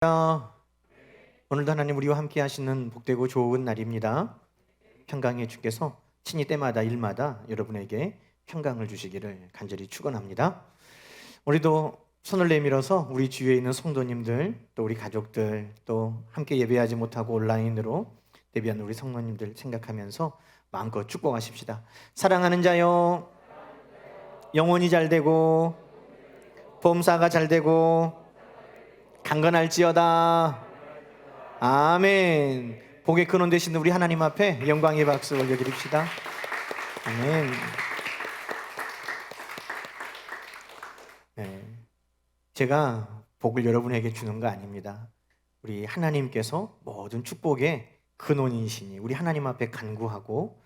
오늘도 하나님 우리와 함께 하시는 복되고 좋은 날입니다. 평강의 주께서 친히 때마다 일마다 여러분에게 평강을 주시기를 간절히 축원합니다. 우리도 손을 내밀어서 우리 주위에 있는 성도님들, 또 우리 가족들, 또 함께 예배하지 못하고 온라인으로 예배하는 우리 성도님들 생각하면서 마음껏 축복하십시다. 사랑하는 자요, 영혼이 잘 되고 범사가 잘 되고 강건할지어다. 아멘. 복의 근원 되신 우리 하나님 앞에 영광의 박수 올려드립시다. 아멘. 네, 제가 복을 여러분에게 주는 거 아닙니다. 우리 하나님께서 모든 축복의 근원이시니 우리 하나님 앞에 간구하고,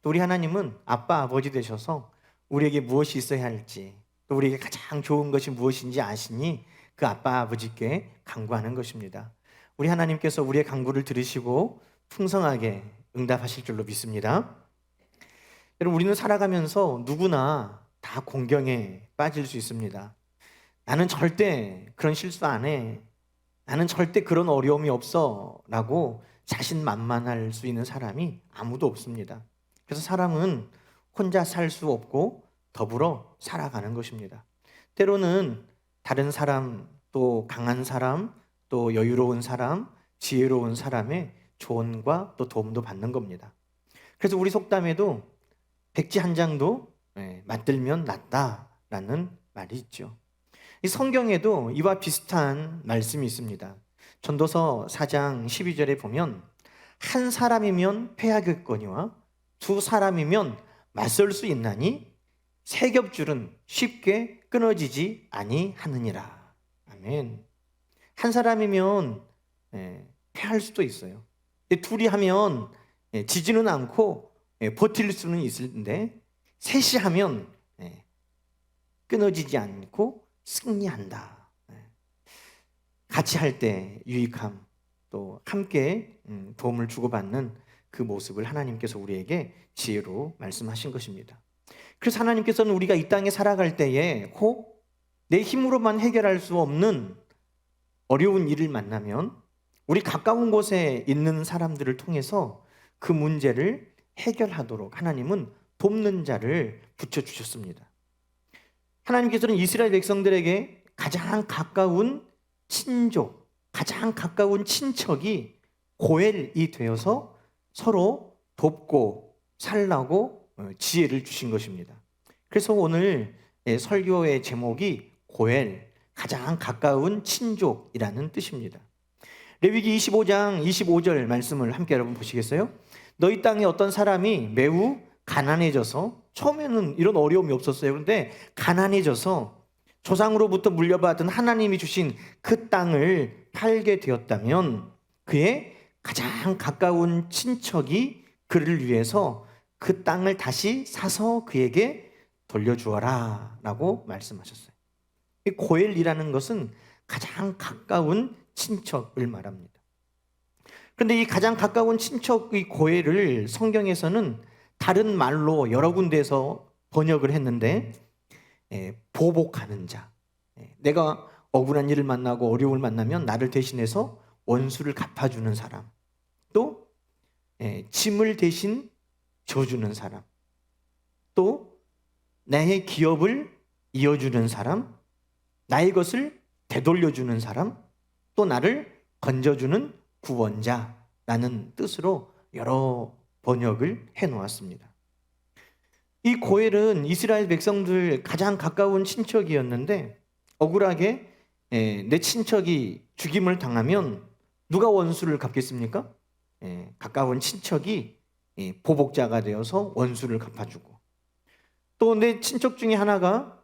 또 우리 하나님은 아빠 아버지 되셔서 우리에게 무엇이 있어야 할지, 또 우리에게 가장 좋은 것이 무엇인지 아시니 그 아빠 아버지께 간구하는 것입니다. 우리 하나님께서 우리의 간구를 들으시고 풍성하게 응답하실 줄로 믿습니다. 여러분, 우리는 살아가면서 누구나 다 공경에 빠질 수 있습니다. 나는 절대 그런 실수 안 해, 나는 절대 그런 어려움이 없어 라고 자신만만할 수 있는 사람이 아무도 없습니다. 그래서 사람은 혼자 살 수 없고 더불어 살아가는 것입니다. 때로는 다른 사람, 또 강한 사람, 또 여유로운 사람, 지혜로운 사람의 조언과 또 도움도 받는 겁니다. 그래서 우리 속담에도 백지 한 장도 맞들면 낫다라는 말이 있죠. 이 성경에도 이와 비슷한 말씀이 있습니다. 전도서 4장 12절에 보면 한 사람이면 패하겠거니와 두 사람이면 맞설 수 있나니 세 겹줄은 쉽게 끊어지지 아니하느니라. 아멘. 한 사람이면 패할 수도 있어요. 둘이 하면 지지는 않고 버틸 수는 있는데, 셋이 하면 끊어지지 않고 승리한다. 같이 할 때 유익함, 또 함께 도움을 주고받는 그 모습을 하나님께서 우리에게 지혜로 말씀하신 것입니다. 그래서 하나님께서는 우리가 이 땅에 살아갈 때에 혹 내 힘으로만 해결할 수 없는 어려운 일을 만나면 우리 가까운 곳에 있는 사람들을 통해서 그 문제를 해결하도록 하나님은 돕는 자를 붙여주셨습니다. 하나님께서는 이스라엘 백성들에게 가장 가까운 친족, 가장 가까운 친척이 고엘이 되어서 서로 돕고 살라고 지혜를 주신 것입니다. 그래서 오늘 설교의 제목이 고엘, 가장 가까운 친족이라는 뜻입니다. 레위기 25장 25절 말씀을 함께 여러분 보시겠어요? 너희 땅에 어떤 사람이 매우 가난해져서, 처음에는 이런 어려움이 없었어요. 그런데 가난해져서 조상으로부터 물려받은 하나님이 주신 그 땅을 팔게 되었다면 그의 가장 가까운 친척이 그를 위해서 그 땅을 다시 사서 그에게 돌려주어라 라고 말씀하셨어요. 이 고엘이라는 것은 가장 가까운 친척을 말합니다. 그런데 이 가장 가까운 친척의 고엘을 성경에서는 다른 말로 여러 군데에서 번역을 했는데, 보복하는 자, 내가 억울한 일을 만나고 어려움을 만나면 나를 대신해서 원수를 갚아주는 사람, 또 짐을 대신 져주는 사람, 또 나의 기업을 이어주는 사람, 나의 것을 되돌려주는 사람, 또 나를 건져주는 구원자라는 뜻으로 여러 번역을 해놓았습니다. 이 고엘은 이스라엘 백성들 가장 가까운 친척이었는데, 억울하게 내 친척이 죽임을 당하면 누가 원수를 갚겠습니까? 가까운 친척이 보복자가 되어서 원수를 갚아주고, 또 내 친척 중에 하나가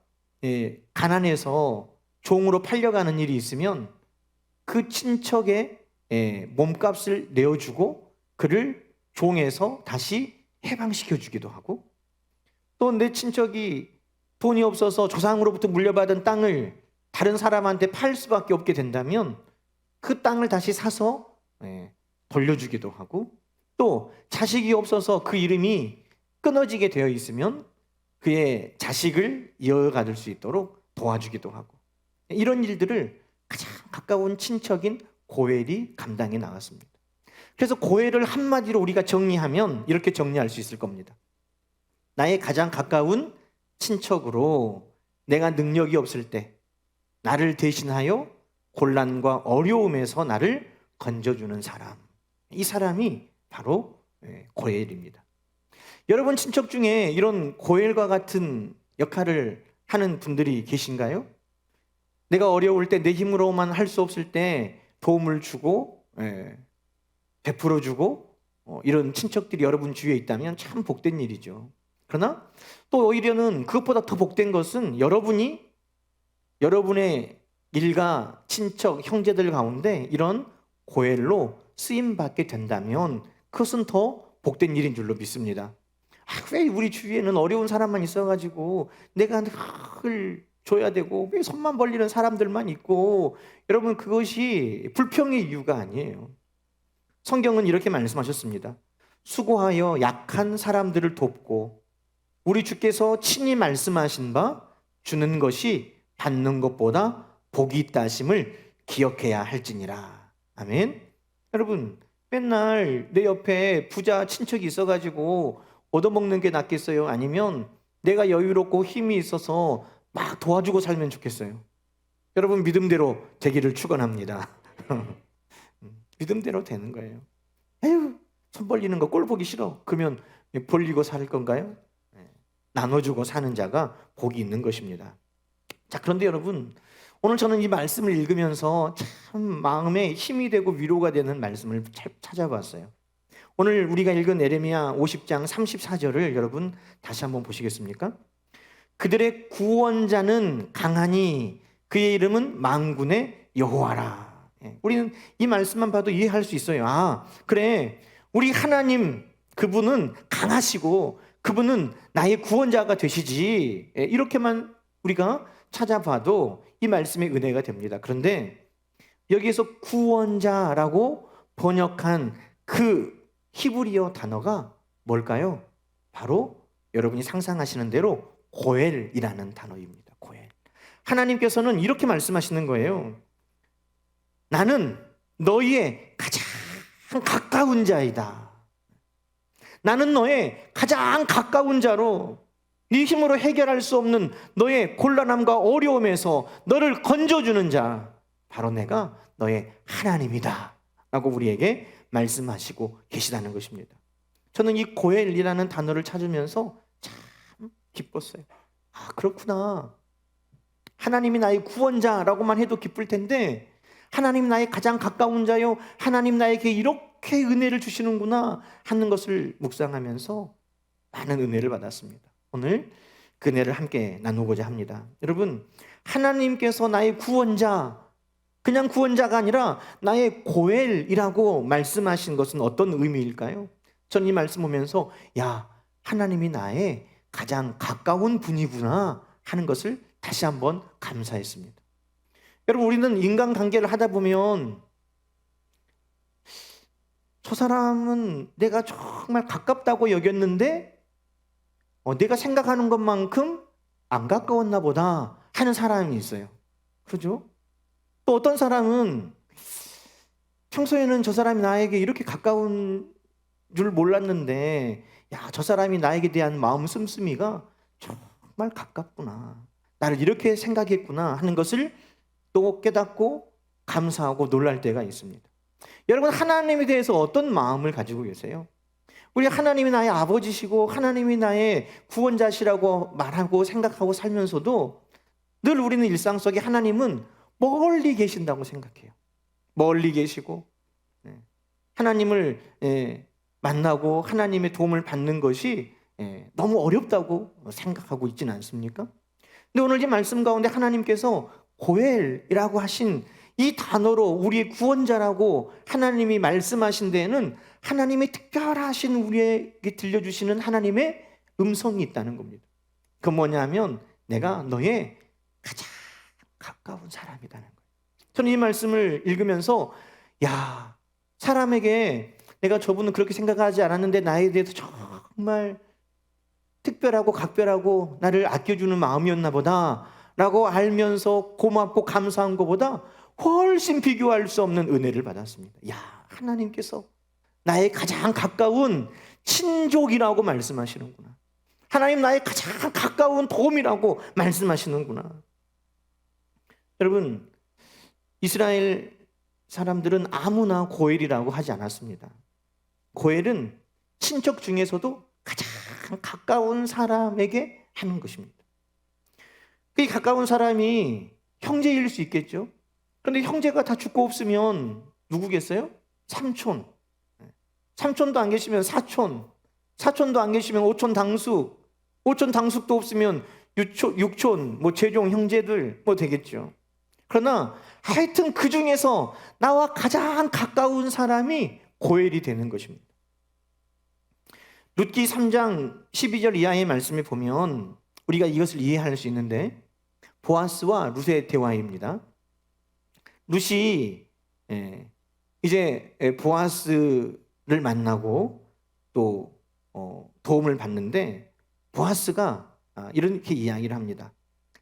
가난해서 종으로 팔려가는 일이 있으면 그 친척의 몸값을 내어주고 그를 종에서 다시 해방시켜주기도 하고, 또 내 친척이 돈이 없어서 조상으로부터 물려받은 땅을 다른 사람한테 팔 수밖에 없게 된다면 그 땅을 다시 사서 돌려주기도 하고, 또 자식이 없어서 그 이름이 끊어지게 되어 있으면 그의 자식을 이어받을 수 있도록 도와주기도 하고, 이런 일들을 가장 가까운 친척인 고엘이 감당해 나갔습니다. 그래서 고엘을 한마디로 우리가 정리하면 이렇게 정리할 수 있을 겁니다. 나의 가장 가까운 친척으로 내가 능력이 없을 때 나를 대신하여 곤란과 어려움에서 나를 건져주는 사람, 이 사람이 바로 고엘입니다. 여러분 친척 중에 이런 고엘과 같은 역할을 하는 분들이 계신가요? 내가 어려울 때 내 힘으로만 할 수 없을 때 도움을 주고 베풀어주고 이런 친척들이 여러분 주위에 있다면 참 복된 일이죠. 그러나 또 오히려는 그것보다 더 복된 것은 여러분이 여러분의 일가, 친척, 형제들 가운데 이런 고엘로 쓰임받게 된다면 그것은 더 복된 일인 줄로 믿습니다. 왜 우리 주위에는 어려운 사람만 있어가지고 내가 늘 줘야 되고 왜 손만 벌리는 사람들만 있고, 여러분 그것이 불평의 이유가 아니에요. 성경은 이렇게 말씀하셨습니다. 수고하여 약한 사람들을 돕고 우리 주께서 친히 말씀하신 바 주는 것이 받는 것보다 복이 있다심을 기억해야 할지니라. 아멘. 여러분 맨날 내 옆에 부자 친척이 있어가지고 얻어먹는 게 낫겠어요? 아니면 내가 여유롭고 힘이 있어서 막 도와주고 살면 좋겠어요? 여러분 믿음대로 되기를 축원합니다. 믿음대로 되는 거예요. 에휴, 손 벌리는 거 꼴 보기 싫어. 그러면 벌리고 살 건가요? 나눠주고 사는 자가 복이 있는 것입니다. 자, 그런데 여러분 오늘 저는 이 말씀을 읽으면서 참 마음에 힘이 되고 위로가 되는 말씀을 찾아봤어요. 오늘 우리가 읽은 예레미야 50장 34절을 여러분 다시 한번 보시겠습니까? 그들의 구원자는 강하니 그의 이름은 만군의 여호와라. 우리는 이 말씀만 봐도 이해할 수 있어요. 아, 그래, 우리 하나님 그분은 강하시고 그분은 나의 구원자가 되시지. 이렇게만 우리가 찾아봐도 이 말씀의 은혜가 됩니다. 그런데 여기에서 구원자라고 번역한 그 히브리어 단어가 뭘까요? 바로 여러분이 상상하시는 대로 고엘이라는 단어입니다. 고엘. 하나님께서는 이렇게 말씀하시는 거예요. 나는 너희의 가장 가까운 자이다. 나는 너의 가장 가까운 자로 네 힘으로 해결할 수 없는 너의 곤란함과 어려움에서 너를 건져주는 자, 바로 내가 너의 하나님이다 라고 우리에게 말씀하시고 계시다는 것입니다. 저는 이 고엘이라는 단어를 찾으면서 참 기뻤어요. 아, 그렇구나. 하나님이 나의 구원자라고만 해도 기쁠 텐데 하나님 나의 가장 가까운 자요, 하나님 나에게 이렇게 은혜를 주시는구나 하는 것을 묵상하면서 많은 은혜를 받았습니다. 오늘 그 은혜를 함께 나누고자 합니다. 여러분, 하나님께서 나의 구원자, 그냥 구원자가 아니라 나의 고엘이라고 말씀하신 것은 어떤 의미일까요? 저는 이 말씀 보면서 야, 하나님이 나의 가장 가까운 분이구나 하는 것을 다시 한번 감사했습니다. 여러분, 우리는 인간관계를 하다 보면 저 사람은 내가 정말 가깝다고 여겼는데 내가 생각하는 것만큼 안 가까웠나 보다 하는 사람이 있어요. 그렇죠? 또 어떤 사람은 평소에는 저 사람이 나에게 이렇게 가까운 줄 몰랐는데 야, 저 사람이 나에게 대한 마음 씀씀이가 정말 가깝구나, 나를 이렇게 생각했구나 하는 것을 또 깨닫고 감사하고 놀랄 때가 있습니다. 여러분, 하나님에 대해서 어떤 마음을 가지고 계세요? 우리 하나님이 나의 아버지시고 하나님이 나의 구원자시라고 말하고 생각하고 살면서도 늘 우리는 일상 속에 하나님은 멀리 계신다고 생각해요. 멀리 계시고 하나님을 만나고 하나님의 도움을 받는 것이 너무 어렵다고 생각하고 있지는 않습니까? 근데 오늘 이 말씀 가운데 하나님께서 고엘이라고 하신 이 단어로 우리의 구원자라고 하나님이 말씀하신 데에는 하나님의 특별하신 우리에게 들려주시는 하나님의 음성이 있다는 겁니다. 그 뭐냐면 내가 너의 가장 가까운 사람이라는 거예요. 저는 이 말씀을 읽으면서 야, 사람에게 내가 저분은 그렇게 생각하지 않았는데 나에 대해서 정말 특별하고 각별하고 나를 아껴주는 마음이었나 보다 라고 알면서 고맙고 감사한 것보다 훨씬 비교할 수 없는 은혜를 받았습니다. 야, 하나님께서 나의 가장 가까운 친족이라고 말씀하시는구나. 하나님 나의 가장 가까운 도움이라고 말씀하시는구나. 여러분, 이스라엘 사람들은 아무나 고엘이라고 하지 않았습니다. 고엘은 친척 중에서도 가장 가까운 사람에게 하는 것입니다. 그 가까운 사람이 형제일 수 있겠죠. 그런데 형제가 다 죽고 없으면 누구겠어요? 삼촌. 삼촌도 안 계시면 사촌. 사촌도 안 계시면 오촌 당숙. 오촌 당숙도 없으면 육촌, 재종 형제들 되겠죠. 그러나 하여튼 그 중에서 나와 가장 가까운 사람이 고엘이 되는 것입니다. 룻기 3장 12절 이하의 말씀에 보면 우리가 이것을 이해할 수 있는데, 보아스와 룻의 대화입니다. 룻이 이제 보아스를 만나고 또 도움을 받는데, 보아스가 이렇게 이야기를 합니다.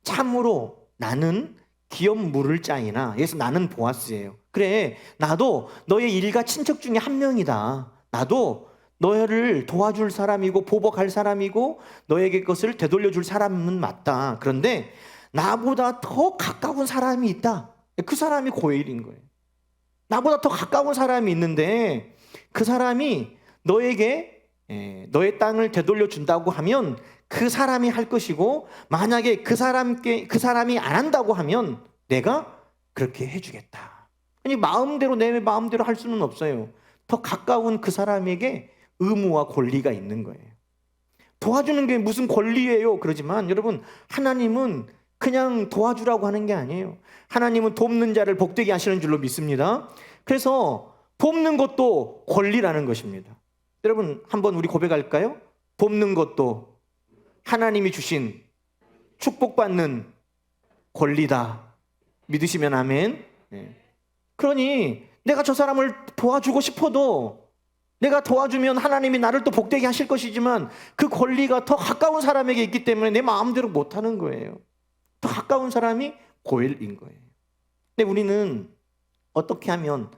참으로 나는 기업 물을 자이나, 여기서 나는 보아스예요. 그래, 나도 너의 일가 친척 중에 한 명이다. 나도 너를 도와줄 사람이고 보복할 사람이고 너에게 것을 되돌려줄 사람은 맞다. 그런데 나보다 더 가까운 사람이 있다. 그 사람이 고엘인 거예요. 나보다 더 가까운 사람이 있는데 그 사람이 너에게 너의 땅을 되돌려 준다고 하면 그 사람이 할 것이고, 만약에 그 사람이 안 한다고 하면 내가 그렇게 해주겠다. 아니, 마음대로 내 마음대로 할 수는 없어요. 더 가까운 그 사람에게 의무와 권리가 있는 거예요. 도와주는 게 무슨 권리예요? 그러지만 여러분, 하나님은 그냥 도와주라고 하는 게 아니에요. 하나님은 돕는 자를 복되게 하시는 줄로 믿습니다. 그래서 돕는 것도 권리라는 것입니다. 여러분, 한번 우리 고백할까요? 돕는 것도 하나님이 주신 축복받는 권리다. 믿으시면 아멘. 그러니 내가 저 사람을 도와주고 싶어도, 내가 도와주면 하나님이 나를 또 복되게 하실 것이지만 그 권리가 더 가까운 사람에게 있기 때문에 내 마음대로 못하는 거예요. 더 가까운 사람이 고엘인 거예요. 근데 우리는 어떻게 하면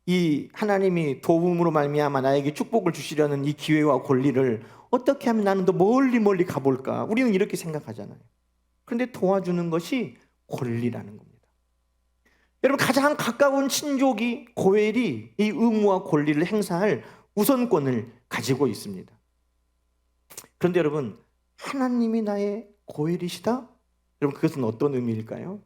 이 하나님이 도움으로 말미암아 나에게 축복을 주시려는 이 기회와 권리를 어떻게 하면 나는 더 멀리 가볼까? 우리는 이렇게 생각하잖아요. 그런데 도와주는 것이 권리라는 겁니다. 여러분, 가장 가까운 친족이 고엘이 이 의무와 권리를 행사할 우선권을 가지고 있습니다. 그런데 여러분, 하나님이 나의 고엘이시다? 여러분, 그것은 어떤 의미일까요?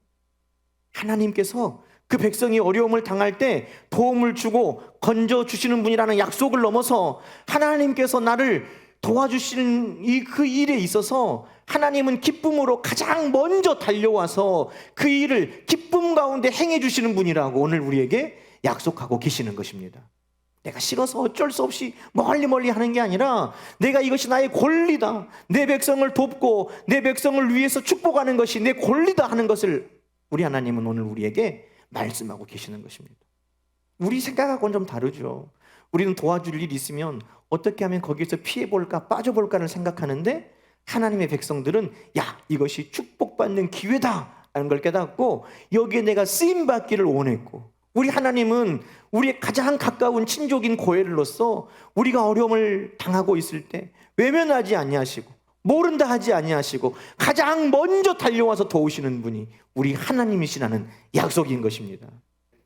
하나님께서 그 백성이 어려움을 당할 때 도움을 주고 건져주시는 분이라는 약속을 넘어서 하나님께서 나를 도와주시는 그 일에 있어서 하나님은 기쁨으로 가장 먼저 달려와서 그 일을 기쁨 가운데 행해 주시는 분이라고 오늘 우리에게 약속하고 계시는 것입니다. 내가 싫어서 어쩔 수 없이 멀리 하는 게 아니라 내가 이것이 나의 권리다, 내 백성을 돕고 내 백성을 위해서 축복하는 것이 내 권리다 하는 것을 우리 하나님은 오늘 우리에게 말씀하고 계시는 것입니다. 우리 생각하고는 좀 다르죠. 우리는 도와줄 일이 있으면 어떻게 하면 거기에서 피해볼까 빠져볼까를 생각하는데, 하나님의 백성들은 야, 이것이 축복받는 기회다 라는 걸 깨닫고 여기에 내가 쓰임받기를 원했고, 우리 하나님은 우리의 가장 가까운 친족인 고엘로서 우리가 어려움을 당하고 있을 때 외면하지 아니하시고 모른다 하지 아니하시고 가장 먼저 달려와서 도우시는 분이 우리 하나님이시라는 약속인 것입니다.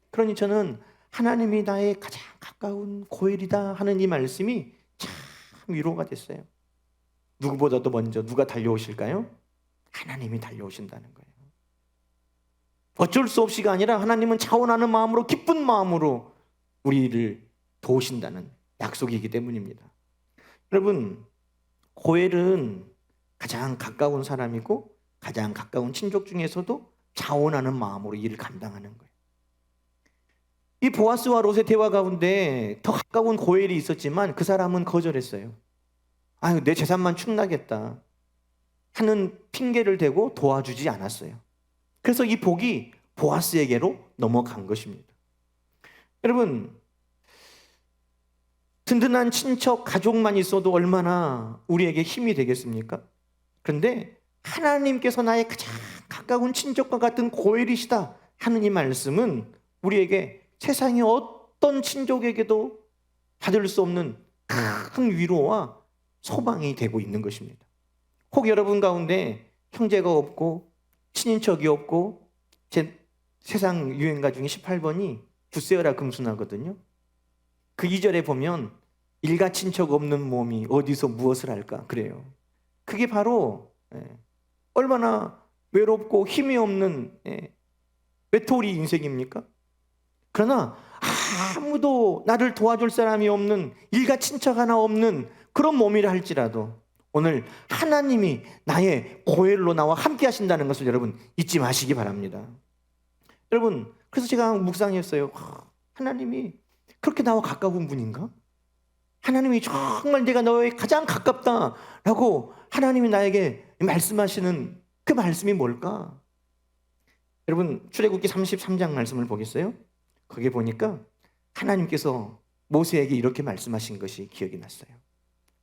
그러니 저는 하나님이 나의 가장 가까운 고엘이다 하는 이 말씀이 참 위로가 됐어요. 누구보다도 먼저 누가 달려오실까요? 하나님이 달려오신다는 거예요. 어쩔 수 없이가 아니라 하나님은 자원하는 마음으로, 기쁜 마음으로 우리를 도우신다는 약속이기 때문입니다. 여러분, 고엘은 가장 가까운 사람이고 가장 가까운 친족 중에서도 자원하는 마음으로 일을 감당하는 거예요. 이 보아스와 롯의 대화 가운데 더 가까운 고엘이 있었지만 그 사람은 거절했어요. 아유, 내 재산만 축나겠다 하는 핑계를 대고 도와주지 않았어요. 그래서 이 복이 보아스에게로 넘어간 것입니다. 여러분, 든든한 친척, 가족만 있어도 얼마나 우리에게 힘이 되겠습니까? 그런데 하나님께서 나의 가장 가까운 친척과 같은 고엘이시다, 하는 이 말씀은 우리에게 세상의 어떤 친족에게도 받을 수 없는 큰 위로와 소망이 되고 있는 것입니다. 혹 여러분 가운데 형제가 없고 친인척이 없고, 제 세상 유행가 중에 18번이 주세어라 금순하거든요. 그 2절에 보면 일가 친척 없는 몸이 어디서 무엇을 할까 그래요. 그게 바로 얼마나 외롭고 힘이 없는 외톨이 인생입니까? 그러나 아무도 나를 도와줄 사람이 없는, 일가 친척 하나 없는 그런 몸이라 할지라도 오늘 하나님이 나의 고엘로 나와 함께 하신다는 것을 여러분 잊지 마시기 바랍니다. 여러분, 그래서 제가 묵상했어요. 하나님이 그렇게 나와 가까운 분인가? 하나님이 정말 내가 너의 가장 가깝다라고 하나님이 나에게 말씀하시는 그 말씀이 뭘까? 여러분, 출애굽기 33장 말씀을 보겠어요? 거기에 보니까 하나님께서 모세에게 이렇게 말씀하신 것이 기억이 났어요.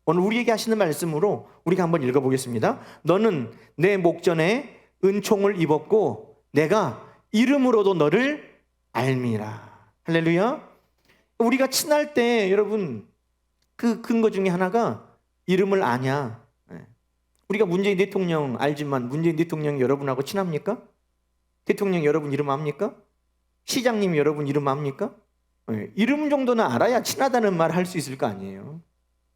오늘 우리에게 하시는 말씀으로 우리가 한번 읽어보겠습니다. 너는 내 목전에 은총을 입었고 내가 이름으로도 너를 알미라. 할렐루야. 우리가 친할 때 여러분 그 근거 중에 하나가 이름을 아냐. 우리가 문재인 대통령 알지만 문재인 대통령이 여러분하고 친합니까? 대통령 여러분 이름 압니까? 시장님 여러분 이름 압니까? 이름 정도는 알아야 친하다는 말 할 수 있을 거 아니에요.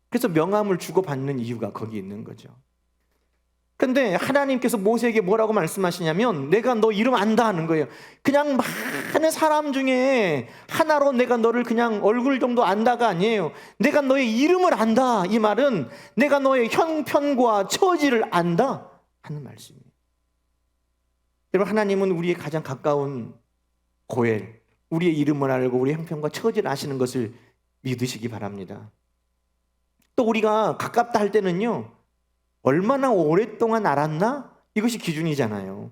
그래서 명함을 주고받는 이유가 거기 있는 거죠. 그런데 하나님께서 모세에게 뭐라고 말씀하시냐면 내가 너 이름 안다 하는 거예요. 그냥 많은 사람 중에 하나로 내가 너를 그냥 얼굴 정도 안다가 아니에요. 내가 너의 이름을 안다. 이 말은 내가 너의 형편과 처지를 안다 하는 말씀이에요. 여러분, 하나님은 우리의 가장 가까운 고엘, 우리의 이름을 알고 우리의 형편과 처지를 아시는 것을 믿으시기 바랍니다. 또 우리가 가깝다 할 때는요, 얼마나 오랫동안 알았나? 이것이 기준이잖아요.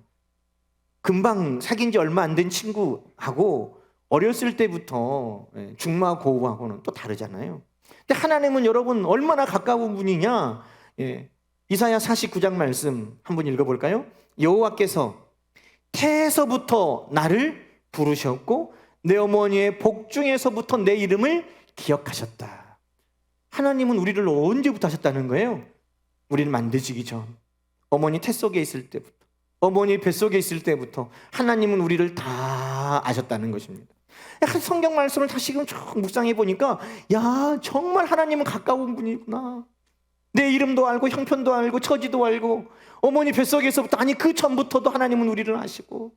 금방 사귄 지 얼마 안 된 친구하고 어렸을 때부터 중마고우하고는 또 다르잖아요. 근데 하나님은 여러분 얼마나 가까운 분이냐? 이사야 49장 말씀 한번 읽어볼까요? 여호와께서 태에서부터 나를 부르셨고 내 어머니의 복중에서부터 내 이름을 기억하셨다. 하나님은 우리를 언제부터 하셨다는 거예요? 우리를 만드시기 전, 어머니 태 속에 있을 때부터, 어머니 뱃속에 있을 때부터 하나님은 우리를 다 아셨다는 것입니다. 성경 말씀을 다시금 쭉 묵상해 보니까 야, 정말 하나님은 가까운 분이구나. 내 이름도 알고 형편도 알고 처지도 알고 어머니 뱃속에서부터, 아니 그 전부터도 하나님은 우리를 아시고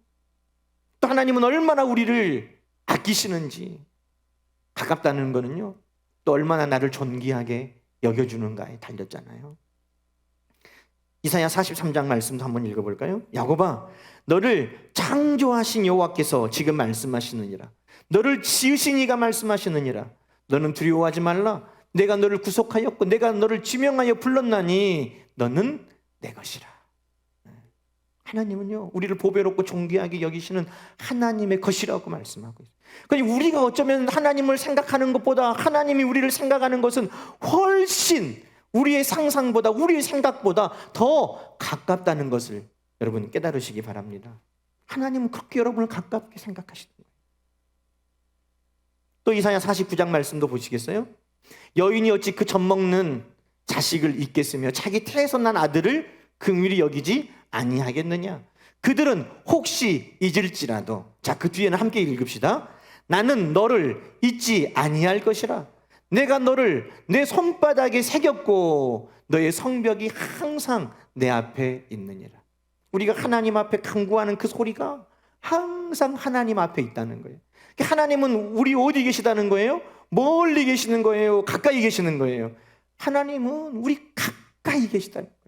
또 하나님은 얼마나 우리를 아끼시는지, 가깝다는 거는요 또 얼마나 나를 존귀하게 여겨주는가에 달렸잖아요. 이사야 43장 말씀도 한번 읽어볼까요? 야곱아, 너를 창조하신 여호와께서 지금 말씀하시느니라. 너를 지으신 이가 말씀하시느니라. 너는 두려워하지 말라. 내가 너를 구속하였고 내가 너를 지명하여 불렀나니 너는 내 것이라. 하나님은요 우리를 보배롭고 존귀하게 여기시는 하나님의 것이라고 말씀하고 있어요. 그러니까 우리가 어쩌면 하나님을 생각하는 것보다 하나님이 우리를 생각하는 것은 훨씬 우리의 상상보다, 우리의 생각보다 더 가깝다는 것을 여러분 깨달으시기 바랍니다. 하나님은 그렇게 여러분을 가깝게 생각하시는 거예요. 또 이사야 49장 말씀도 보시겠어요? 여인이 어찌 그 젖먹는 자식을 잊겠으며 자기 태에서 난 아들을 긍휼히 여기지 아니하겠느냐. 그들은 혹시 잊을지라도, 자, 그 뒤에는 함께 읽읍시다. 나는 너를 잊지 아니할 것이라. 내가 너를 내 손바닥에 새겼고 너의 성벽이 항상 내 앞에 있느니라. 우리가 하나님 앞에 간구하는 그 소리가 항상 하나님 앞에 있다는 거예요. 하나님은 우리 어디 계시다는 거예요? 멀리 계시는 거예요? 가까이 계시는 거예요? 하나님은 우리 가까이 계시다는 거예요.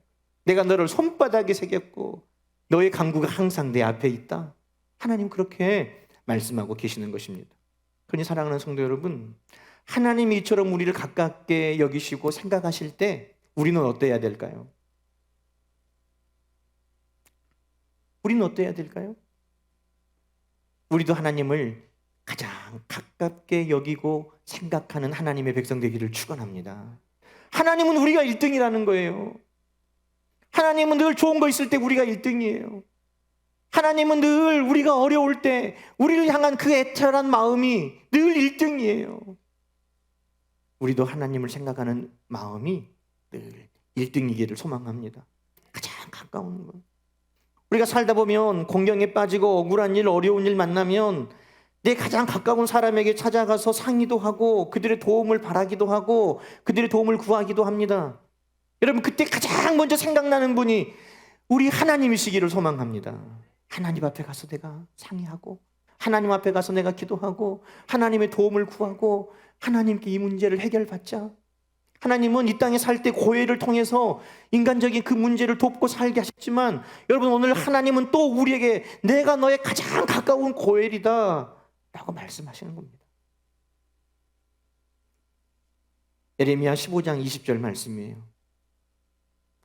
내가 너를 손바닥에 새겼고 너의 간구가 항상 내 앞에 있다. 하나님 그렇게 말씀하고 계시는 것입니다. 그러니 사랑하는 성도 여러분, 하나님이 이처럼 우리를 가깝게 여기시고 생각하실 때 우리는 어때야 될까요? 우리는 어때야 될까요? 우리도 하나님을 가장 가깝게 여기고 생각하는 하나님의 백성 되기를 축원합니다. 하나님은 우리가 1등이라는 거예요. 하나님은 늘 좋은 거 있을 때 우리가 1등이에요. 하나님은 늘 우리가 어려울 때 우리를 향한 그 애절한 마음이 늘 1등이에요. 우리도 하나님을 생각하는 마음이 늘 1등이기를 소망합니다. 가장 가까운 것. 우리가 살다 보면 공경에 빠지고 억울한 일, 어려운 일 만나면 내 가장 가까운 사람에게 찾아가서 상의도 하고 그들의 도움을 바라기도 하고 그들의 도움을 구하기도 합니다. 여러분, 그때 가장 먼저 생각나는 분이 우리 하나님이시기를 소망합니다. 하나님 앞에 가서 내가 상의하고 하나님 앞에 가서 내가 기도하고 하나님의 도움을 구하고 하나님께 이 문제를 해결받자. 하나님은 이 땅에 살 때 고해를 통해서 인간적인 그 문제를 돕고 살게 하셨지만, 여러분, 오늘 하나님은 또 우리에게 내가 너의 가장 가까운 고해이다 라고 말씀하시는 겁니다. 예레미야 15장 20절 말씀이에요.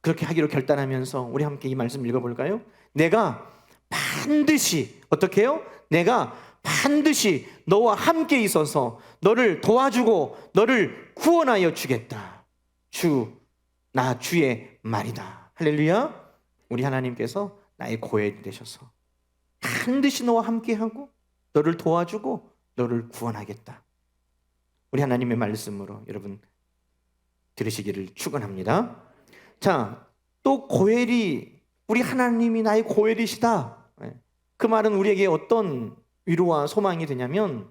그렇게 하기로 결단하면서 우리 함께 이 말씀 읽어볼까요? 내가 반드시, 어떻게 해요? 내가 반드시 너와 함께 있어서 너를 도와주고 너를 구원하여 주겠다. 나 주의 말이다. 할렐루야. 우리 하나님께서 나의 고해이 되셔서 반드시 너와 함께하고 너를 도와주고 너를 구원하겠다. 우리 하나님의 말씀으로 여러분 들으시기를 축원합니다. 자, 또 고엘이, 우리 하나님이 나의 고엘이시다. 그 말은 우리에게 어떤 위로와 소망이 되냐면,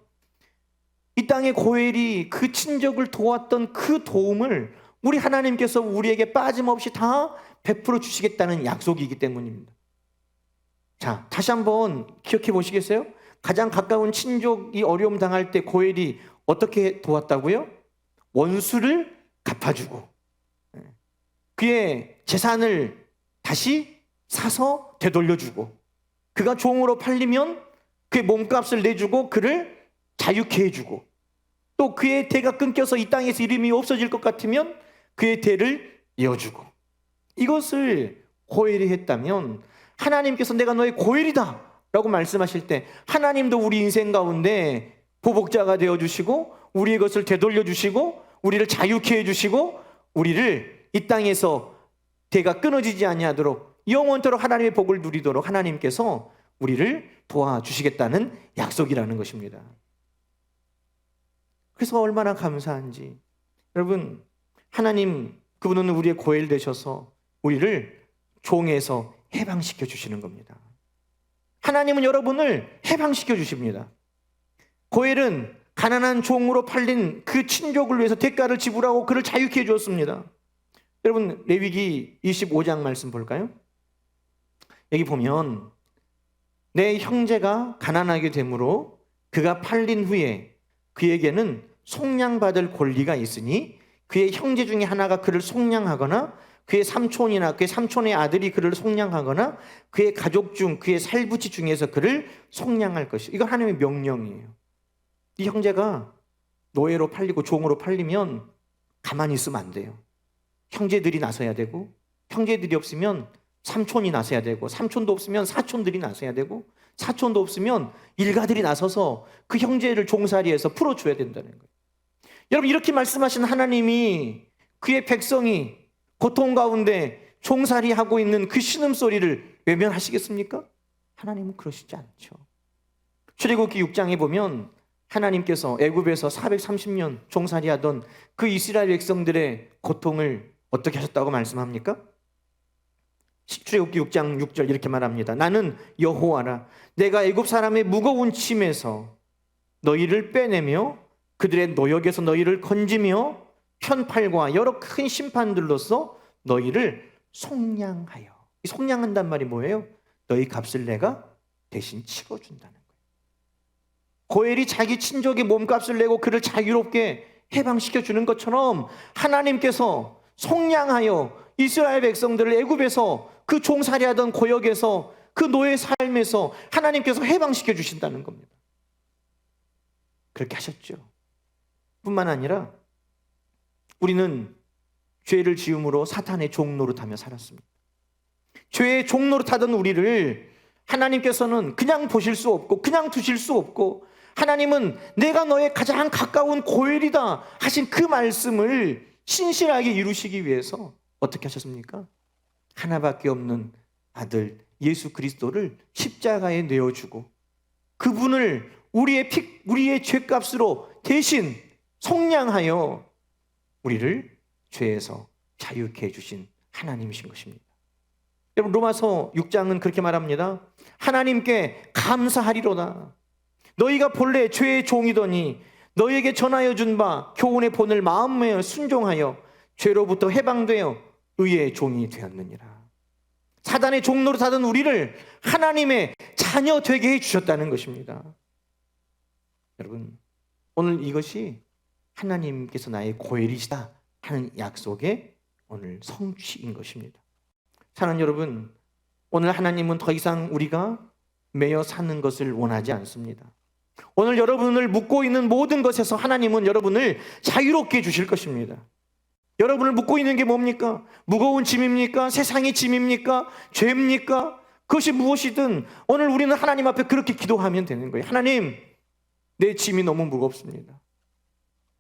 이 땅의 고엘이 그 친족을 도왔던 그 도움을 우리 하나님께서 우리에게 빠짐없이 다 베풀어 주시겠다는 약속이기 때문입니다. 자, 다시 한번 기억해 보시겠어요? 가장 가까운 친족이 어려움 당할 때 고엘이 어떻게 도왔다고요? 원수를 갚아주고 그의 재산을 다시 사서 되돌려주고, 그가 종으로 팔리면 그의 몸값을 내주고 그를 자유케 해주고, 또 그의 대가 끊겨서 이 땅에서 이름이 없어질 것 같으면 그의 대를 이어주고, 이것을 고엘이 했다면 하나님께서 내가 너의 고엘이다 라고 말씀하실 때 하나님도 우리 인생 가운데 보복자가 되어주시고 우리의 것을 되돌려주시고 우리를 자유케 해주시고 우리를 이 땅에서 대가 끊어지지 아니하도록 영원토록 하나님의 복을 누리도록 하나님께서 우리를 도와주시겠다는 약속이라는 것입니다. 그래서 얼마나 감사한지, 여러분, 하나님 그분은 우리의 고엘 되셔서 우리를 종에서 해방시켜 주시는 겁니다. 하나님은 여러분을 해방시켜 주십니다. 고엘은 가난한 종으로 팔린 그 친족을 위해서 대가를 지불하고 그를 자유케 해주었습니다. 여러분, 레위기 25장 말씀 볼까요? 여기 보면 내 형제가 가난하게 되므로 그가 팔린 후에 그에게는 속량받을 권리가 있으니 그의 형제 중에 하나가 그를 속량하거나 그의 삼촌이나 그의 삼촌의 아들이 그를 속량하거나 그의 가족 중 그의 살부치 중에서 그를 속량할 것이. 이건 하나님의 명령이에요. 이 형제가 노예로 팔리고 종으로 팔리면 가만히 있으면 안 돼요. 형제들이 나서야 되고, 형제들이 없으면 삼촌이 나서야 되고, 삼촌도 없으면 사촌들이 나서야 되고, 사촌도 없으면 일가들이 나서서 그 형제를 종살이해서 풀어줘야 된다는 거예요. 여러분, 이렇게 말씀하신 하나님이 그의 백성이 고통 가운데 종살이하고 있는 그 신음소리를 외면하시겠습니까? 하나님은 그러시지 않죠. 출애굽기 6장에 보면 하나님께서 애굽에서 430년 종살이하던 그 이스라엘 백성들의 고통을 어떻게 하셨다고 말씀합니까? 출애굽기 6장 6절 이렇게 말합니다. 나는 여호와라. 내가 애굽 사람의 무거운 짐에서 너희를 빼내며 그들의 노역에서 너희를 건지며 편팔과 여러 큰 심판들로서 너희를 속량하여. 이 속량한단 말이 뭐예요? 너희 값을 내가 대신 치러준다는 거예요. 고엘이 자기 친족의 몸값을 내고 그를 자유롭게 해방시켜 주는 것처럼 하나님께서 속량하여 이스라엘 백성들을 애굽에서 그 종살이하던 고역에서 그 노예 삶에서 하나님께서 해방시켜 주신다는 겁니다. 그렇게 하셨죠. 뿐만 아니라 우리는 죄를 지음으로 사탄의 종 노릇하며 살았습니다. 죄의 종 노릇하던 우리를 하나님께서는 그냥 보실 수 없고 그냥 두실 수 없고, 하나님은 내가 너의 가장 가까운 고엘이다 하신 그 말씀을 신실하게 이루시기 위해서 어떻게 하셨습니까? 하나밖에 없는 아들 예수 그리스도를 십자가에 내어주고 그분을 우리의 죄값으로 대신 속량하여 우리를 죄에서 자유케 해주신 하나님이신 것입니다. 여러분, 로마서 6장은 그렇게 말합니다. 하나님께 감사하리로다. 너희가 본래 죄의 종이더니 너희에게 전하여 준 바 교훈의 본을 마음에 순종하여 죄로부터 해방되어 의의 종이 되었느니라. 사단의 종로로 사던 우리를 하나님의 자녀 되게 해주셨다는 것입니다. 여러분, 오늘 이것이 하나님께서 나의 고엘이시다 하는 약속의 오늘 성취인 것입니다. 사랑하는 여러분, 오늘 하나님은 더 이상 우리가 매여 사는 것을 원하지 않습니다. 오늘 여러분을 묶고 있는 모든 것에서 하나님은 여러분을 자유롭게 해주실 것입니다. 여러분을 묶고 있는 게 뭡니까? 무거운 짐입니까? 세상의 짐입니까? 죄입니까? 그것이 무엇이든 오늘 우리는 하나님 앞에 그렇게 기도하면 되는 거예요. 하나님, 내 짐이 너무 무겁습니다.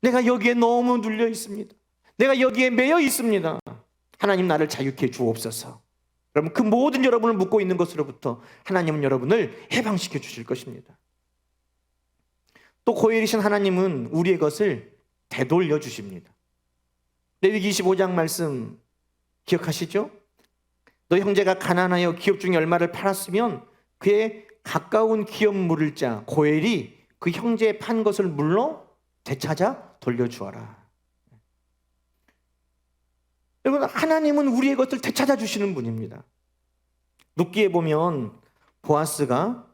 내가 여기에 너무 눌려 있습니다. 내가 여기에 매여 있습니다. 하나님, 나를 자유케 주옵소서. 여러분, 그 모든 여러분을 묶고 있는 것으로부터 하나님은 여러분을 해방시켜 주실 것입니다. 또 고엘이신 하나님은 우리의 것을 되돌려 주십니다. 레위기 25장 말씀 기억하시죠? 너 형제가 가난하여 기업 중에 얼마를 팔았으면 그의 가까운 기업 물을 자 고엘이 그 형제의 판 것을 물러 되찾아 돌려주어라. 여러분, 하나님은 우리의 것을 되찾아 주시는 분입니다. 룻기에 보면 보아스가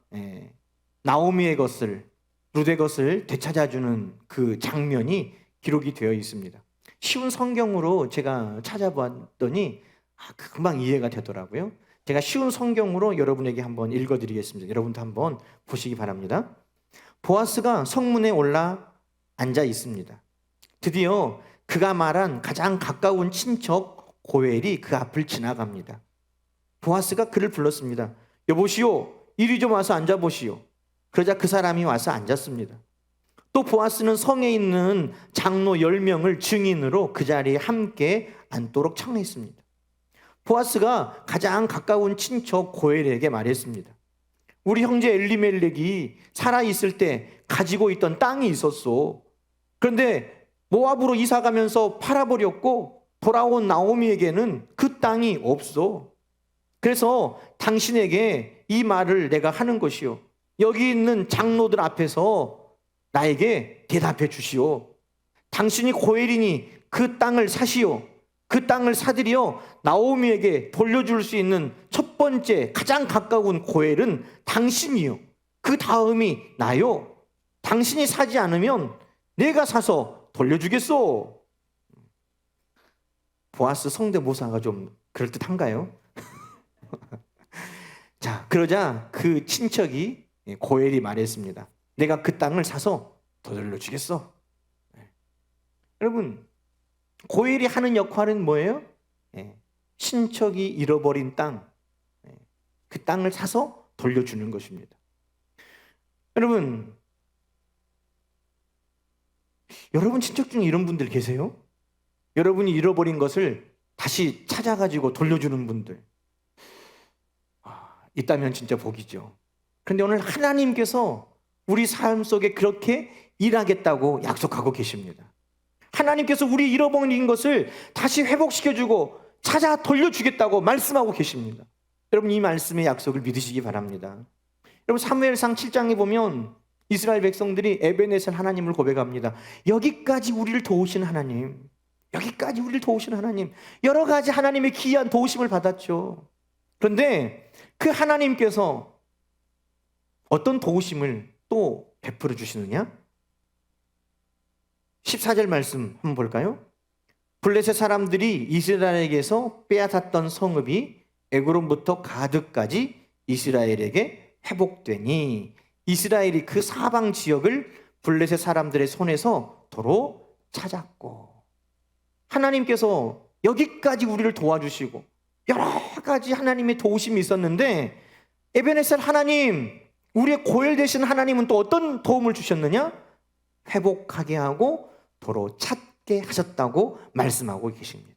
나오미의 것을, 룻의 것을 되찾아주는 그 장면이 기록이 되어 있습니다. 쉬운 성경으로 제가 찾아봤더니 금방 이해가 되더라고요. 제가 쉬운 성경으로 여러분에게 한번 읽어드리겠습니다. 여러분도 한번 보시기 바랍니다. 보아스가 성문에 올라 앉아 있습니다. 드디어 그가 말한 가장 가까운 친척 고엘이 그 앞을 지나갑니다. 보아스가 그를 불렀습니다. 여보시오, 이리 좀 와서 앉아보시오. 그러자 그 사람이 와서 앉았습니다. 또 보아스는 성에 있는 장로 10명을 증인으로 그 자리에 함께 앉도록 청했습니다. 보아스가 가장 가까운 친척 고엘에게 말했습니다. 우리 형제 엘리멜렉이 살아있을 때 가지고 있던 땅이 있었소. 그런데 모압으로 이사가면서 팔아버렸고 돌아온 나오미에게는 그 땅이 없어. 그래서 당신에게 이 말을 내가 하는 것이요, 여기 있는 장로들 앞에서 나에게 대답해 주시오. 당신이 고엘이니 그 땅을 사시오. 그 땅을 사들여 나오미에게 돌려줄 수 있는 첫 번째 가장 가까운 고엘은 당신이요, 그 다음이 나요. 당신이 사지 않으면 내가 사서 돌려주겠소. 보아스 성대모사가 좀 그럴듯한가요? 자, 그러자 그 친척이 고엘이 말했습니다. 내가 그 땅을 사서 돌려주겠어. 여러분, 고엘이 하는 역할은 뭐예요? 친척이 잃어버린 땅, 그 땅을 사서 돌려주는 것입니다. 여러분 친척 중에 이런 분들 계세요? 여러분이 잃어버린 것을 다시 찾아가지고 돌려주는 분들 있다면 진짜 복이죠. 그런데 오늘 하나님께서 우리 삶 속에 그렇게 일하겠다고 약속하고 계십니다. 하나님께서 우리 잃어버린 것을 다시 회복시켜주고 찾아 돌려주겠다고 말씀하고 계십니다. 여러분, 이 말씀의 약속을 믿으시기 바랍니다. 여러분, 사무엘상 7장에 보면 이스라엘 백성들이 에베네셀 하나님을 고백합니다. 여기까지 우리를 도우신 하나님, 여기까지 우리를 도우신 하나님, 여러 가지 하나님의 기이한 도우심을 받았죠. 그런데 그 하나님께서 어떤 도우심을 또 베풀어 주시느냐? 14절 말씀 한번 볼까요? 블레셋 사람들이 이스라엘에게서 빼앗았던 성읍이 에그론부터 가드까지 이스라엘에게 회복되니 이스라엘이 그 사방 지역을 블레셋 사람들의 손에서 도로 찾았고, 하나님께서 여기까지 우리를 도와주시고 여러 가지 하나님의 도우심이 있었는데, 에베네셀 하나님, 우리의 고엘 되신 하나님은 또 어떤 도움을 주셨느냐? 회복하게 하고 도로 찾게 하셨다고 말씀하고 계십니다.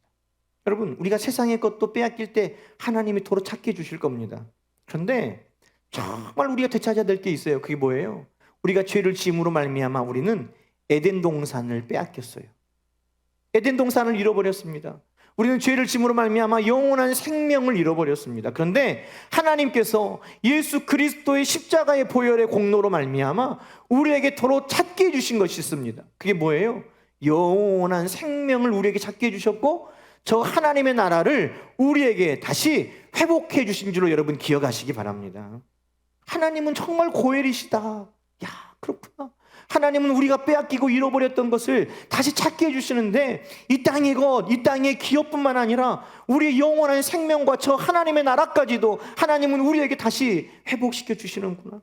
여러분, 우리가 세상의 것도 빼앗길 때 하나님이 도로 찾게 해주실 겁니다. 그런데 정말 우리가 되찾아야 될 게 있어요. 그게 뭐예요? 우리가 죄를 지음으로 말미암아 우리는 에덴 동산을 빼앗겼어요. 에덴 동산을 잃어버렸습니다. 우리는 죄를 지음으로 말미암아 영원한 생명을 잃어버렸습니다. 그런데 하나님께서 예수 그리스도의 십자가의 보혈의 공로로 말미암아 우리에게 도로 찾게 해주신 것이 있습니다. 그게 뭐예요? 영원한 생명을 우리에게 찾게 해주셨고 저 하나님의 나라를 우리에게 다시 회복해 주신 줄로 여러분 기억하시기 바랍니다. 하나님은 정말 고엘이시다. 야, 그렇구나. 하나님은 우리가 빼앗기고 잃어버렸던 것을 다시 찾게 해주시는데 이 땅의 것, 이 땅의 기업뿐만 아니라 우리의 영원한 생명과 저 하나님의 나라까지도 하나님은 우리에게 다시 회복시켜 주시는구나.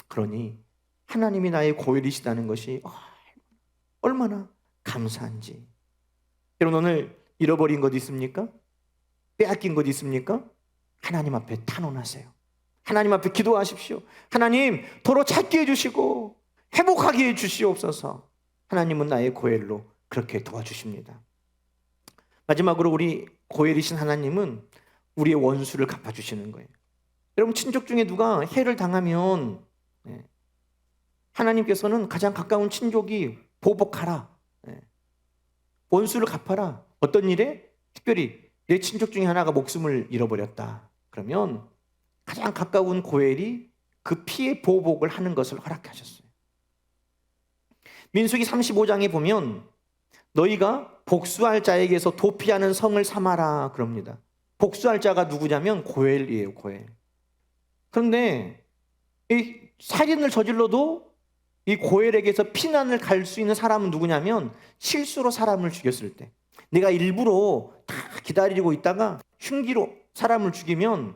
그러니 하나님이 나의 고엘이시다는 것이 얼마나 감사한지. 여러분 오늘 잃어버린 것 있습니까? 빼앗긴 것 있습니까? 하나님 앞에 탄원하세요. 하나님 앞에 기도하십시오. 하나님 도로 찾게 해주시고 회복하게 해주시옵소서. 하나님은 나의 고엘로 그렇게 도와주십니다. 마지막으로 우리 고엘이신 하나님은 우리의 원수를 갚아주시는 거예요. 여러분 친족 중에 누가 해를 당하면 하나님께서는 가장 가까운 친족이 보복하라, 원수를 갚아라. 어떤 일에? 특별히 내 친족 중에 하나가 목숨을 잃어버렸다. 그러면 가장 가까운 고엘이 그 피해 보복을 하는 것을 허락하셨어요. 민수기 35장에 보면 너희가 복수할 자에게서 도피하는 성을 삼아라 그럽니다. 복수할 자가 누구냐면 고엘이에요. 고엘. 그런데 이 살인을 저질러도 이 고엘에게서 피난을 갈 수 있는 사람은 누구냐면 실수로 사람을 죽였을 때, 내가 일부러 다 기다리고 있다가 흉기로 사람을 죽이면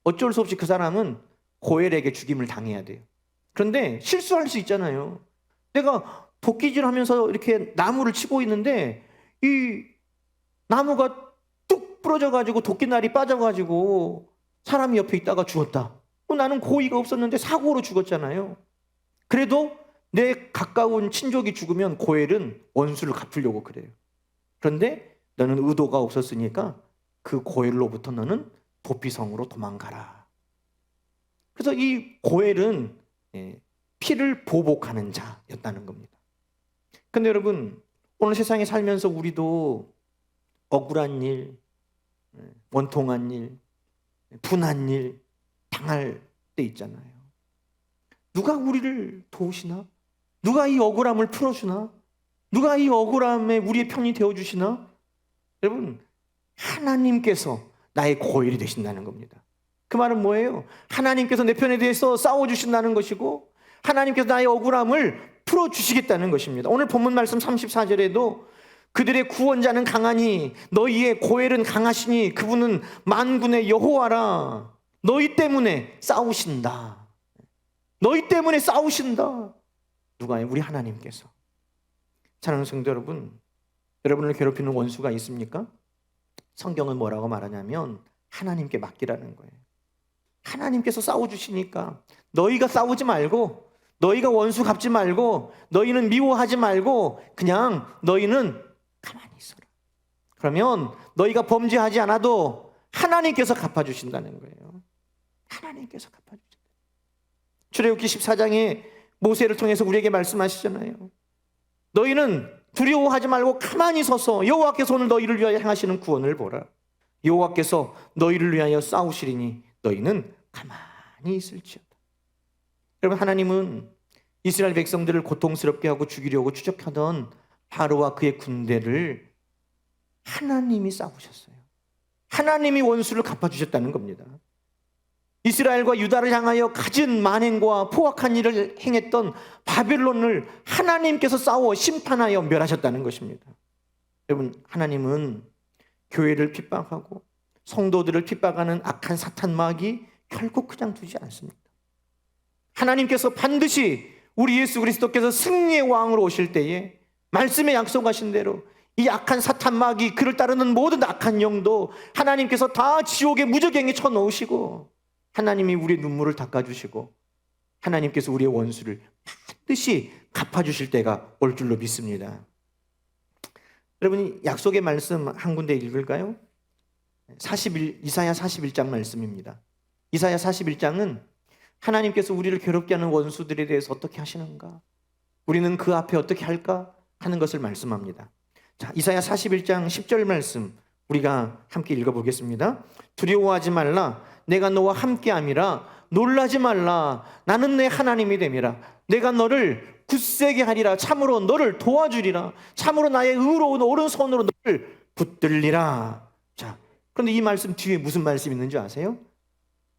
어쩔 수 없이 그 사람은 고엘에게 죽임을 당해야 돼요. 그런데 실수할 수 있잖아요. 내가 도끼질하면서 이렇게 나무를 치고 있는데 이 나무가 뚝 부러져가지고 도끼날이 빠져가지고 사람이 옆에 있다가 죽었다. 나는 고의가 없었는데 사고로 죽었잖아요. 그래도 내 가까운 친족이 죽으면 고엘은 원수를 갚으려고 그래요. 그런데 너는 의도가 없었으니까 그 고엘로부터 너는 도피성으로 도망가라. 그래서 이 고엘은 피를 보복하는 자였다는 겁니다. 근데 여러분 오늘 세상에 살면서 우리도 억울한 일, 원통한 일, 분한 일 당할 때 있잖아요. 누가 우리를 도우시나? 누가 이 억울함을 풀어주나? 누가 이 억울함에 우리의 편이 되어주시나? 여러분 하나님께서 나의 고엘이 되신다는 겁니다. 그 말은 뭐예요? 하나님께서 내 편에 대해서 싸워주신다는 것이고 하나님께서 나의 억울함을 풀어주시겠다는 것입니다. 오늘 본문 말씀 34절에도 그들의 구원자는 강하니 너희의 고엘은 강하시니 그분은 만군의 여호와라. 너희 때문에 싸우신다. 너희 때문에 싸우신다. 누가요? 우리 하나님께서. 사랑하는 성도 여러분, 여러분을 괴롭히는 원수가 있습니까? 성경은 뭐라고 말하냐면 하나님께 맡기라는 거예요. 하나님께서 싸워주시니까 너희가 싸우지 말고, 너희가 원수 갚지 말고, 너희는 미워하지 말고 그냥 너희는 가만히 있어라. 그러면 너희가 범죄하지 않아도 하나님께서 갚아주신다는 거예요. 하나님께서 갚아주신다. 출애굽기 14장에 모세를 통해서 우리에게 말씀하시잖아요. 너희는 두려워하지 말고 가만히 서서 여호와께서 오늘 너희를 위하여 행하시는 구원을 보라. 여호와께서 너희를 위하여 싸우시리니 너희는 가만히 있을지어다. 여러분 하나님은 이스라엘 백성들을 고통스럽게 하고 죽이려고 추적하던 바로와 그의 군대를 하나님이 싸우셨어요. 하나님이 원수를 갚아주셨다는 겁니다. 이스라엘과 유다를 향하여 갖은 만행과 포악한 일을 행했던 바벨론을 하나님께서 싸워 심판하여 멸하셨다는 것입니다. 여러분 하나님은 교회를 핍박하고 성도들을 핍박하는 악한 사탄 마귀 결코 그냥 두지 않습니다. 하나님께서 반드시 우리 예수 그리스도께서 승리의 왕으로 오실 때에 말씀에 약속하신 대로 이 악한 사탄 마귀 그를 따르는 모든 악한 영도 하나님께서 다 지옥의 무저갱에 쳐넣으시고 하나님이 우리의 눈물을 닦아주시고 하나님께서 우리의 원수를 반드시 갚아주실 때가 올 줄로 믿습니다. 여러분이 약속의 말씀 한 군데 읽을까요? 이사야 41장 말씀입니다. 이사야 41장은 하나님께서 우리를 괴롭게 하는 원수들에 대해서 어떻게 하시는가, 우리는 그 앞에 어떻게 할까 하는 것을 말씀합니다. 자, 이사야 41장 10절 말씀 우리가 함께 읽어보겠습니다. 두려워하지 말라. 내가 너와 함께함이라. 놀라지 말라. 나는 내 하나님이 됨이라. 내가 너를 굳세게 하리라. 참으로 너를 도와주리라. 참으로 나의 의로운 오른손으로 너를 붙들리라. 자, 그런데 이 말씀 뒤에 무슨 말씀이 있는지 아세요?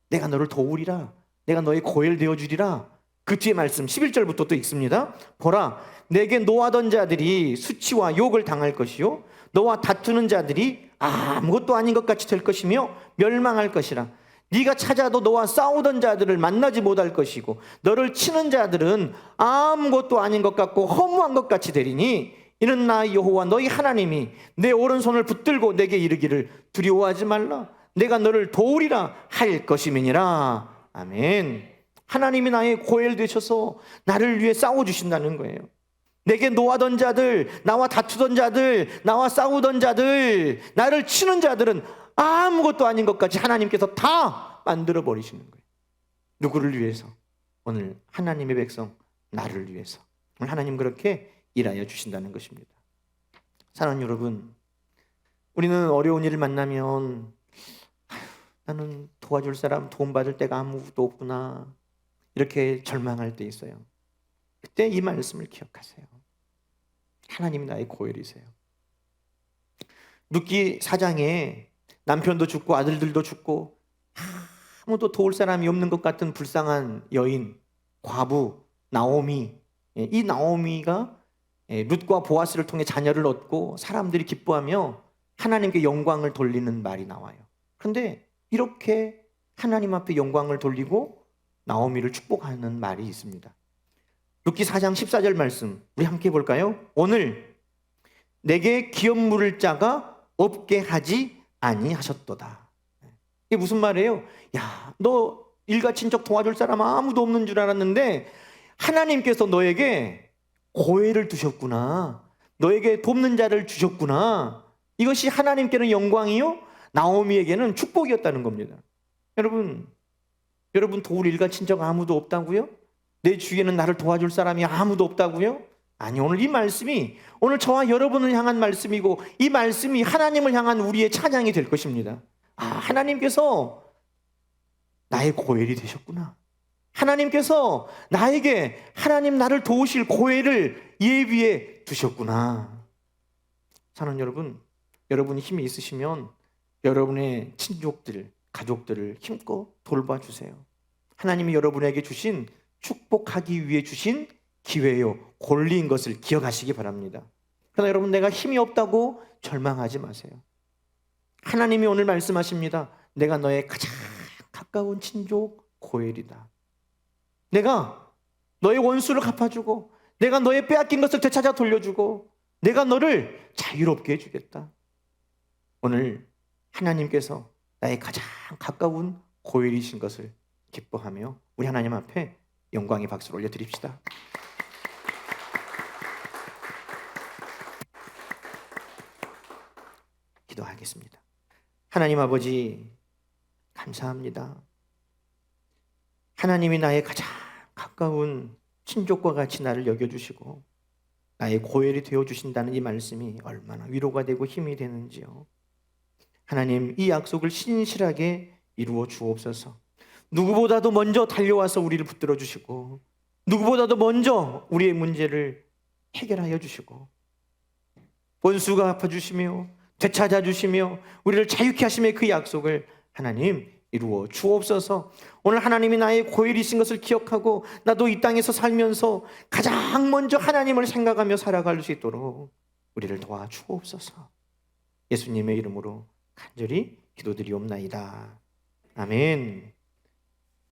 내가 너를 도우리라. 내가 너의 고엘 되어주리라. 그 뒤에 말씀 11절부터 또 읽습니다. 보라, 내게 노하던 자들이 수치와 욕을 당할 것이요 너와 다투는 자들이 아무것도 아닌 것 같이 될 것이며 멸망할 것이라. 네가 찾아도 너와 싸우던 자들을 만나지 못할 것이고 너를 치는 자들은 아무것도 아닌 것 같고 허무한 것 같이 되리니 이는 나 여호와 너희 하나님이 내 오른손을 붙들고 내게 이르기를 두려워하지 말라. 내가 너를 도우리라 할 것임이니라. 아멘. 하나님이 나의 고엘 되셔서 나를 위해 싸워주신다는 거예요. 내게 노하던 자들, 나와 다투던 자들, 나와 싸우던 자들, 나를 치는 자들은 아무것도 아닌 것 같이 하나님께서 다 만들어 버리시는 거예요. 누구를 위해서? 오늘 하나님의 백성 나를 위해서. 오늘 하나님 그렇게 일하여 주신다는 것입니다. 사랑하는 여러분, 우리는 어려운 일을 만나면 나는 도와줄 사람, 도움받을 데가 아무도 없구나, 이렇게 절망할 때 있어요. 그때 이 말씀을 기억하세요. 하나님이 나의 고엘이세요. 룻기 4장에 남편도 죽고 아들들도 죽고 아무도 도울 사람이 없는 것 같은 불쌍한 여인, 과부 나오미. 이 나오미가 룻과 보아스를 통해 자녀를 얻고 사람들이 기뻐하며 하나님께 영광을 돌리는 말이 나와요. 그런데 이렇게 하나님 앞에 영광을 돌리고 나오미를 축복하는 말이 있습니다. 룻기 4장 14절 말씀 우리 함께 볼까요? 오늘 내게 기업 물을 자가 없게 하지 아니하셨도다. 이게 무슨 말이에요? 야, 너 일가 친척 도와줄 사람 아무도 없는 줄 알았는데 하나님께서 너에게 고엘을 두셨구나. 너에게 돕는 자를 주셨구나. 이것이 하나님께는 영광이요 나오미에게는 축복이었다는 겁니다. 여러분 도울 일가 친척 아무도 없다고요? 내 주위에는 나를 도와줄 사람이 아무도 없다고요? 아니, 오늘 이 말씀이 오늘 저와 여러분을 향한 말씀이고 이 말씀이 하나님을 향한 우리의 찬양이 될 것입니다. 하나님께서 나의 고엘이 되셨구나. 하나님께서 나에게 하나님 나를 도우실 고엘을 예비해 두셨구나. 사랑하는 여러분, 여러분이 힘이 있으시면 여러분의 친족들, 가족들을 힘껏 돌봐주세요. 하나님이 여러분에게 주신 축복하기 위해 주신 기회요, 권리인 것을 기억하시기 바랍니다. 그러나 여러분, 내가 힘이 없다고 절망하지 마세요. 하나님이 오늘 말씀하십니다. 내가 너의 가장 가까운 친족 고엘이다. 내가 너의 원수를 갚아주고 내가 너의 빼앗긴 것을 되찾아 돌려주고 내가 너를 자유롭게 해주겠다. 오늘 하나님께서 나의 가장 가까운 고엘이신 것을 기뻐하며 우리 하나님 앞에 영광의 박수를 올려드립시다. 기도하겠습니다. 하나님 아버지, 감사합니다. 하나님이 나의 가장 가까운 친족과 같이 나를 여겨주시고 나의 고엘이 되어주신다는 이 말씀이 얼마나 위로가 되고 힘이 되는지요. 하나님, 이 약속을 신실하게 이루어 주옵소서. 누구보다도 먼저 달려와서 우리를 붙들어 주시고 누구보다도 먼저 우리의 문제를 해결하여 주시고 원수가 갚아주시며 되찾아 주시며 우리를 자유케 하심의 그 약속을 하나님 이루어 주옵소서. 오늘 하나님이 나의 고엘이신 것을 기억하고 나도 이 땅에서 살면서 가장 먼저 하나님을 생각하며 살아갈 수 있도록 우리를 도와주옵소서. 예수님의 이름으로 간절히 기도드리옵나이다. 아멘.